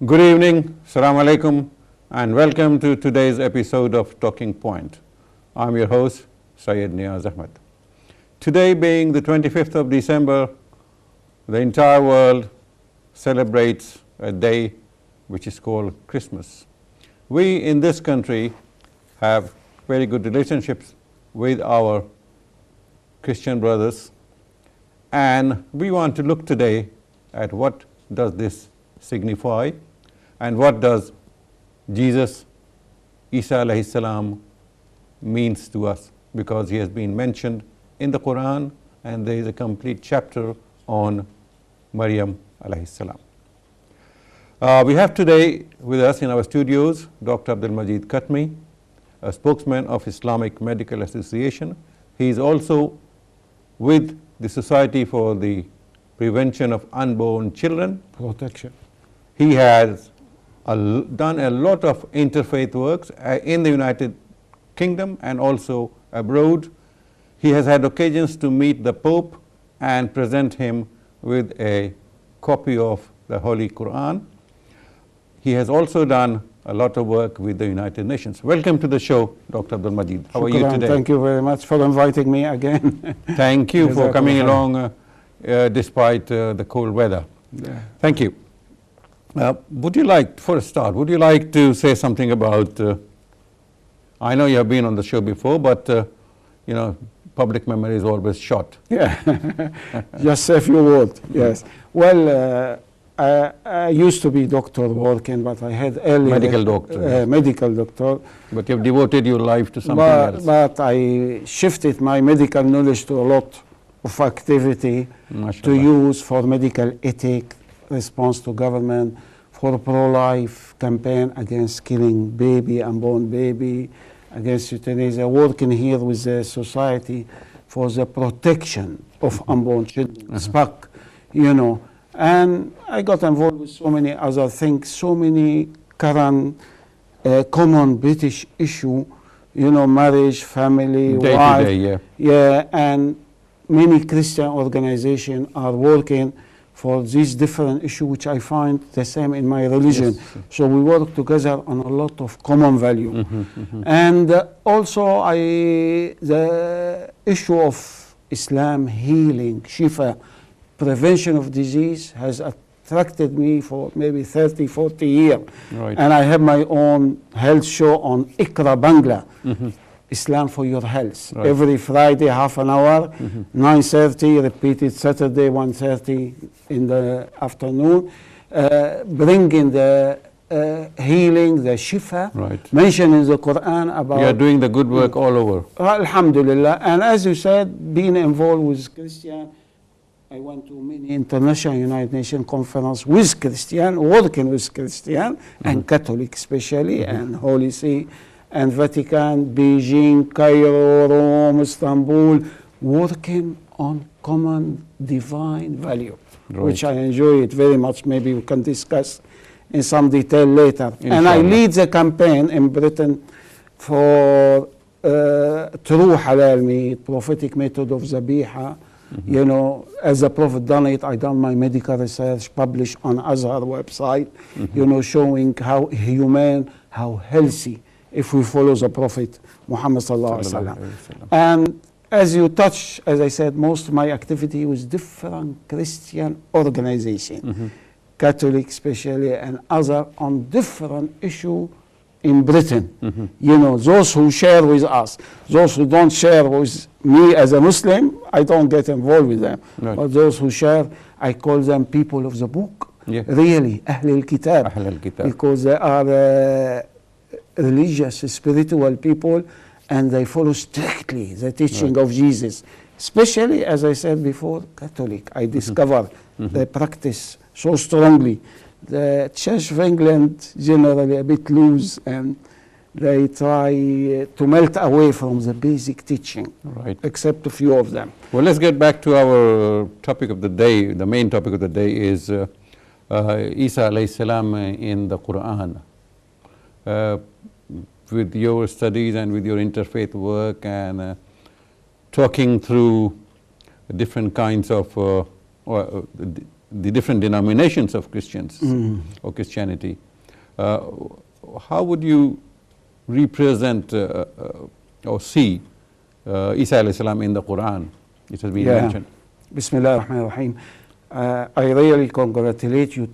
Good evening, Assalamu alaikum, and welcome to today's episode of Talking Point. I'm your host, Syed Neaz Ahmed. Today being the 25th of December, the entire world celebrates a day which is called Christmas. We in this country have very good relationships with our Christian brothers, and we want to look today at what does this signify and what does Jesus, Isa alayhi salam, means to us, because he has been mentioned in the Quran and there is a complete chapter on Maryam alayhi salam. We have today with us in our studios Dr. Katme, a spokesman of Islamic Medical Association. He is also with the Society for the Prevention of Unborn Children Protection. He has done a lot of interfaith works in the United Kingdom and also abroad. He has had occasions to meet the Pope and present him with a copy of the Holy Quran. He has also done a lot of work with the United Nations. Welcome to the show, Dr. Abdul Majid. How are you today? Thank you very much for inviting me again. Thank you for coming along despite the cold weather. Yeah. Thank you. Would you like, for a start, would you like to say something about, I know you have been on the show before, but you know, public memory is always short. Yeah, just a few words, yes. Well, I used to be doctor working, but I had early Medical doctor. Medical doctor. But you've devoted your life to something else. But I shifted my medical knowledge to a lot of activity to use for medical ethic, response to government, for pro-life campaign against killing baby, unborn baby, against euthanasia, working here with the Society for the Protection of Unborn Children, SPAC, you know. And I got involved with so many other things, so many current common British issue, you know, marriage, family, Day wife. to day, yeah. Yeah, and many Christian organizations are working for these different issues, which I find the same in my religion. Yes. So we work together on a lot of common value. And also the issue of Islam healing, Shifa, prevention of disease has attracted me for maybe 30, 40 years. Right. And I have my own health show on Ikra Bangla, Islam for your health. Right. Every Friday, half an hour, 9:30, repeated Saturday, 1:30 in the afternoon, bringing the healing, the shifa, Right. mentioned in the Quran about... You are doing the good work all over. Alhamdulillah. And as you said, being involved with Christian, I went to many international United Nations conference with Christian, working with Christian, and Catholic especially, and Holy See, and Vatican, Beijing, Cairo, Rome, Istanbul, working on common divine value, Right. which I enjoy it very much. Maybe we can discuss in some detail later. Inshallah. And I lead the campaign in Britain for true halal meat, prophetic method of zabiha. You know, as the Prophet done it, I done my medical research, published on Azhar website, you know, showing how humane, how healthy, if we follow the Prophet Muhammad sallallahu alaihi wasallam. And as you touch, as I said, most of my activity was different Christian organization, Catholic especially, and other on different issue in Britain. You know, those who share with us, those who don't share with me as a Muslim, I don't get involved with them. Right. But those who share, I call them people of the book. Yeah. Really, Ahl al-Kitab. Ahl al-Kitab. Because they are religious, spiritual people, and they follow strictly the teaching of Jesus. Especially, as I said before, Catholic. I discovered they practice so strongly. The Church of England generally a bit loose, and they try to melt away from the basic teaching, Right. except a few of them. Well, let's get back to our topic of the day. The main topic of the day is Isa alayhi salam in the Quran. With your studies and with your interfaith work and talking through different kinds of the different denominations of Christians or Christianity. How would you represent or see Isa alayhi salam in the Quran? It has been mentioned. Bismillah ar-Rahman ar-Rahim. I really congratulate you,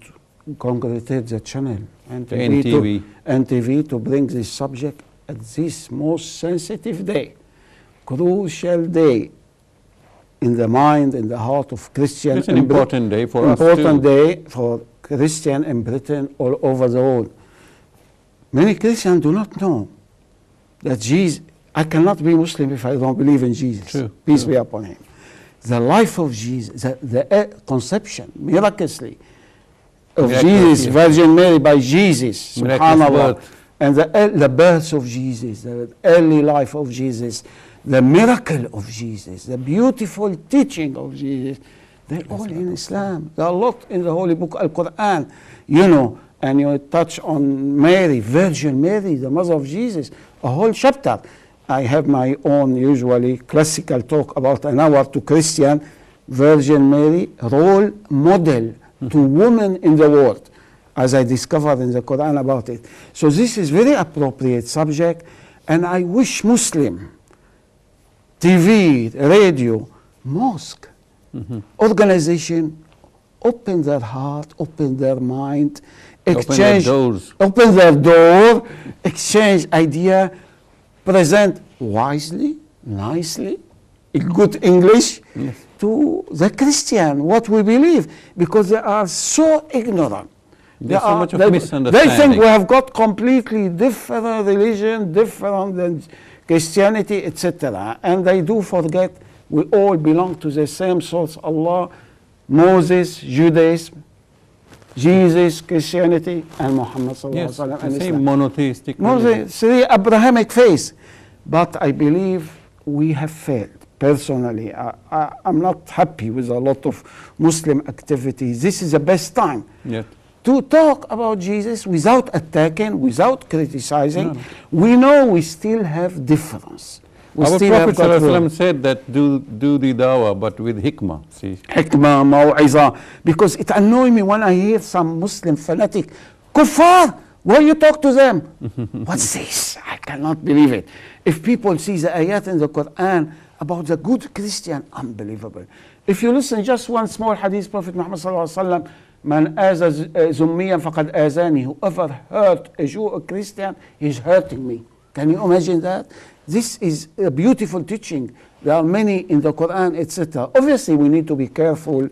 congratulate the channel and NTV to bring this subject at this most sensitive day, crucial day in the mind, in the heart of Christians. It's an important day for us too. Important day for Christian in Britain, all over the world. Many Christians do not know that Jesus, I cannot be Muslim if I don't believe in Jesus. True, Peace be upon him. The life of Jesus, the conception, miraculously, of Jesus, Virgin Mary by Jesus, subhanAllah, and the birth of Jesus, the early life of Jesus, the miracle of Jesus, the beautiful teaching of Jesus, they're all in Islam. There are a lot in the Holy Book, Al-Quran, you know, and you touch on Mary, Virgin Mary, the mother of Jesus, a whole chapter. I have my own, usually, classical talk about an hour to Christian, Virgin Mary, role model to women in the world, as I discovered in the Quran about it. So this is very appropriate subject, and I wish Muslim, TV, radio, mosque, organization, open their heart, open their mind, exchange, open their door, exchange idea, present wisely, nicely, in good English, to the Christian, what we believe, because they are so ignorant. There's so much of misunderstanding. They think we have got completely different religion, different than Christianity, etc. And they do forget we all belong to the same source, Allah, Moses, Judaism, Jesus, Christianity, and Muhammad sallallahu alaihi wasallam. The same monotheistic. Three Abrahamic faith. But I believe we have failed. Personally, I'm not happy with a lot of Muslim activities. This is the best time to talk about Jesus without attacking, without criticizing. We know we still have difference. Our Prophet ﷺ said that do the dawah, but with hikmah. See? Hikmah, maw'izah. Because it annoys me when I hear some Muslim fanatic, kuffar, why you talk to them? What's this? I cannot believe it. If people see the ayat in the Quran about the good Christian, unbelievable. If you listen just one small hadith, Prophet Muhammad sallallahu alaihi wasallam, man aza zummiyan faqad azani, whoever hurt a Jew or Christian, he's hurting me. Can you imagine that? This is a beautiful teaching. There are many in the Quran, etc. Obviously, we need to be careful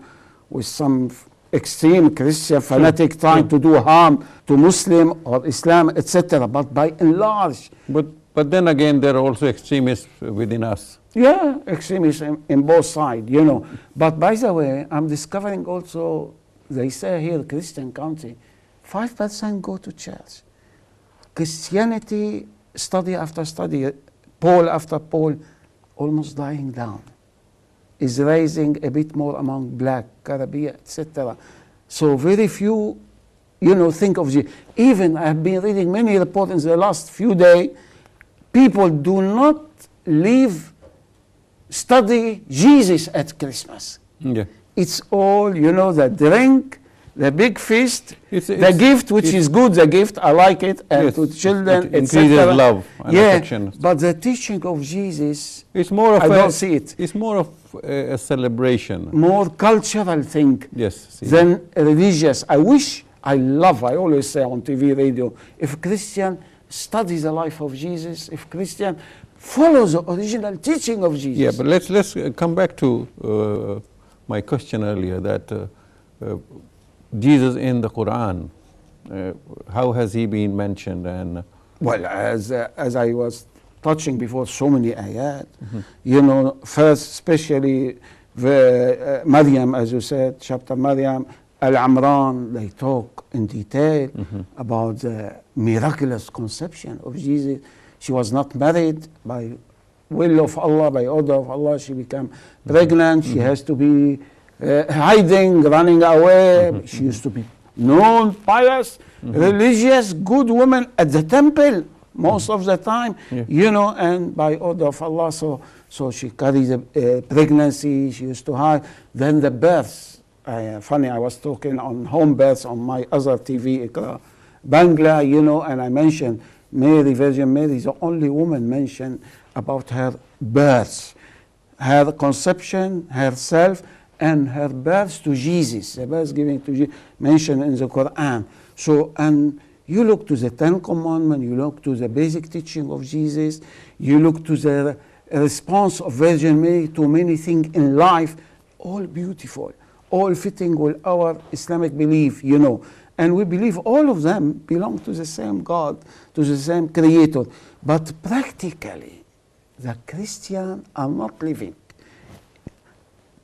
with some extreme Christian fanatic trying to do harm to Muslim or Islam, etc. But by and large. But then again, there are also extremists within us. Yeah, extremists in both sides, you know. But by the way, I'm discovering also, they say here, Christian country, 5% go to church. Christianity, study after study, poll after poll, almost dying down. Is rising a bit more among black, Caribbean, etc. So very few, you know, think of the, even I have been reading many reports in the last few days, people do not study Jesus at Christmas. It's all, you know, the drink, the big feast, the gift, which is good, the gift, I like it, and to children, etc. Love and affection. But the teaching of Jesus, it's more of I don't see it. It's more of a celebration. More cultural thing than religious. I always say on TV, radio, if Christian study the life of Jesus, if Christian follow the original teaching of Jesus. Yeah, but let's come back to my question earlier, that Jesus in the Quran, how has he been mentioned? And well, as I was touching before, so many ayat, you know, first especially Maryam, as you said, chapter Maryam, Al-Amran, they talk in detail about the miraculous conception of Jesus. She was not married by will of Allah, by order of Allah. She became pregnant. She has to be hiding, running away. She used to be known, pious, religious, good woman at the temple most of the time, you know, and by order of Allah. So she carried a pregnancy. She used to hide. Then the birth Funny, I was talking on home births on my other TV, Bangla, you know, and I mentioned Mary, Virgin Mary is the only woman mentioned about her birth, her conception, herself, and her birth to Jesus, the birth giving to Jesus, mentioned in the Quran. So, and you look to the Ten Commandments, you look to the basic teaching of Jesus, you look to the response of Virgin Mary to many things in life, all beautiful, all fitting with our Islamic belief, you know. And we believe all of them belong to the same God, to the same Creator. But practically, the Christians are not living.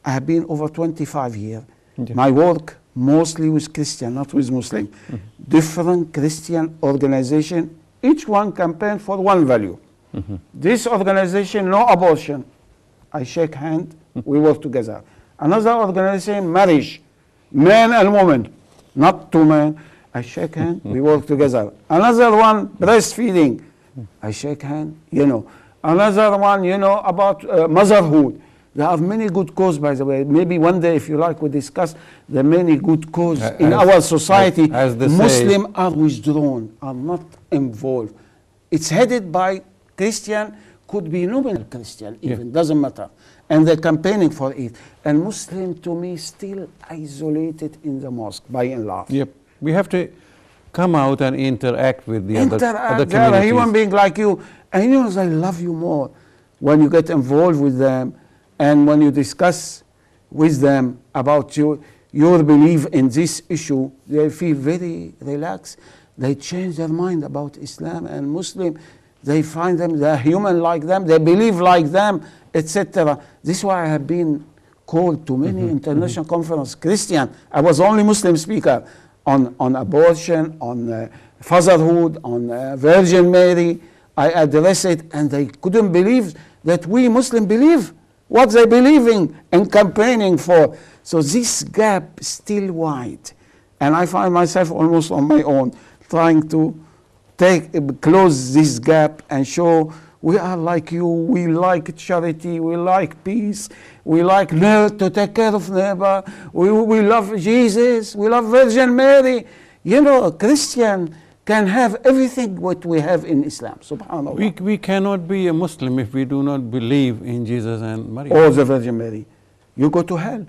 I have been over 25 years. Yeah. My work mostly with Christian, not with Muslim. Mm-hmm. Different Christian organization, each one campaign for one value. Mm-hmm. This organization, no abortion. I shake hand, we work together. Another organization, marriage, man and woman, not two men. I shake hand, we work together. Another one, breastfeeding. I shake hand, you know. Another one, you know, about motherhood. There are many good causes, by the way. Maybe one day, if you like, we discuss the many good causes in our society. As Muslims are withdrawn, are not involved. It's headed by Christian, could be nominal Christian even, doesn't matter. And they're campaigning for it. And Muslim, to me, still isolated in the mosque, by and large. Yep. We have to come out and interact with the other communities. They're a human being like you. And you know, they love you more when you get involved with them and when you discuss with them about your belief in this issue. They feel very relaxed. They change their mind about Islam and Muslim. They find them, they're human like them, they believe like them, etc. This is why I have been called to many international conferences, Christian. I was only Muslim speaker on abortion, on fatherhood, on Virgin Mary. I addressed it, and they couldn't believe that we Muslims believe what they believing and campaigning for. So this gap is still wide. And I find myself almost on my own, trying to close this gap and show we are like you, we like charity, we like peace, we like to take care of neighbor, we love Jesus, we love Virgin Mary. You know, a Christian can have everything what we have in Islam, subhanAllah. We cannot be a Muslim if we do not believe in Jesus and Maryam. Or the Virgin Mary. You go to hell.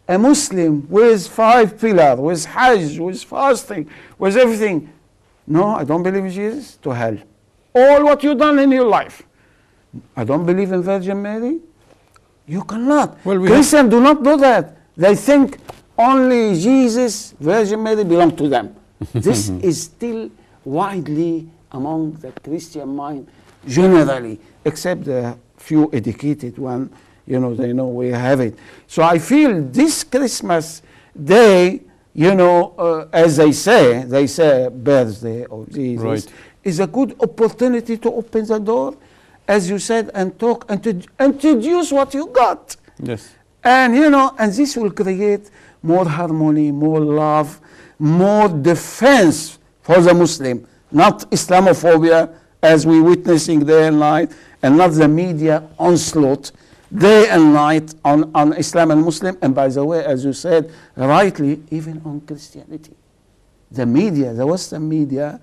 A Muslim with 5 pillars, with Hajj, with fasting, with everything. No, I don't believe in Jesus, to hell. All what you've done in your life. I don't believe in Virgin Mary. You cannot. Well, Christians do not do that. They think only Jesus, Virgin Mary belong to them. This is still widely among the Christian mind generally, except the few educated ones, you know, they know we have it. So I feel this Christmas day, you know, as they say birthday of Jesus, right, is a good opportunity to open the door, as you said, and talk and to introduce what you got. Yes. And, you know, and this will create more harmony, more love, more defense for the Muslim, not Islamophobia as we're witnessing day and night, and not the media onslaught day and night on Islam and Muslim, and by the way, as you said, rightly, even on Christianity. The media, the Western media,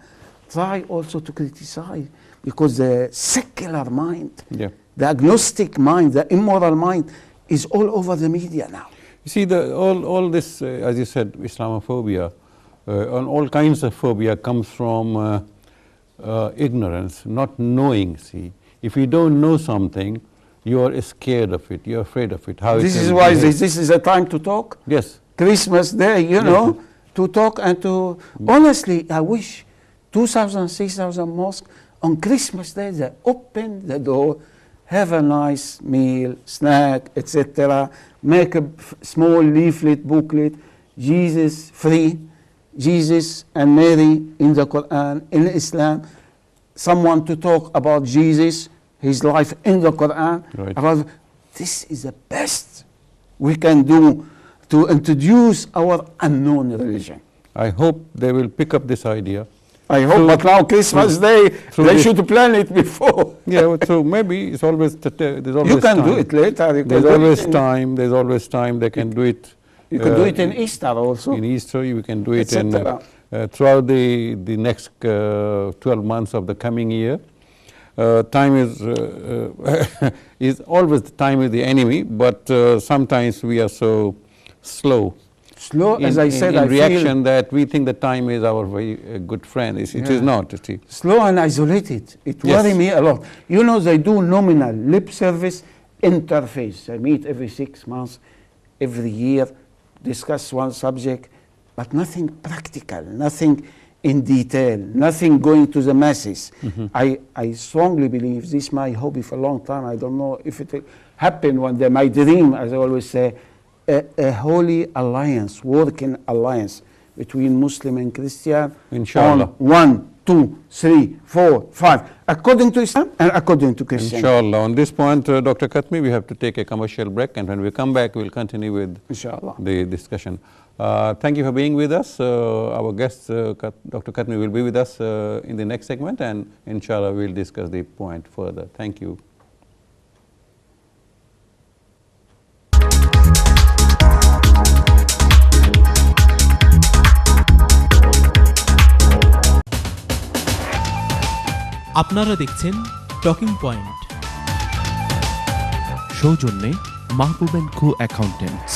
try also to criticize because the secular mind, the agnostic mind, the immoral mind is all over the media now. You see, all this, as you said, Islamophobia, and all kinds of phobia comes from ignorance, not knowing, see. If you don't know something, you are scared of it, you're afraid of it. This is why this is a time to talk. Yes. Christmas Day, you know, to talk and to... Honestly, I wish 2,000, 6,000 mosques on Christmas Day, they open the door, have a nice meal, snack, etc. Make a small leaflet, booklet, Jesus free, Jesus and Mary in the Quran, in Islam. Someone to talk about Jesus, his life in the Quran. Right. About this is the best we can do to introduce our unknown religion. I hope they will pick up this idea. I hope, but now Christmas Day, they should plan it before. Yeah, so maybe it's always, there's always you can time. Do it later. There's always time, there's always time, they can do it You can do it in Easter also. In Easter, you can do it in, Etc. throughout the next 12 months of the coming year. Time is always, time is the enemy, but sometimes we are so slow. As I said, in I reaction that we think that time is our very good friend. It is not. You see. Slow and isolated. It Yes. worries me a lot. You know, they do nominal lip service interface. They meet every 6 months, every year, discuss one subject, but nothing practical, nothing in detail, nothing going to the masses. I strongly believe, this is my hobby for a long time, I don't know if it will happen one day, my dream, as I always say, a holy alliance, working alliance between Muslim and Christian. Inshallah. On 1, 2, 3, 4, 5, according to Islam and according to Christianity. Inshallah. On this point, Dr. Katme, we have to take a commercial break, and when we come back, we'll continue with Inshallah. the discussion. Thank you for being with us. Our guest, Dr. Katme, will be with us in the next segment, and inshallah, we'll discuss the point further. Thank you. আপনারা দেখছেন talking point, সৌজন্যে মাহবুব and co accountants.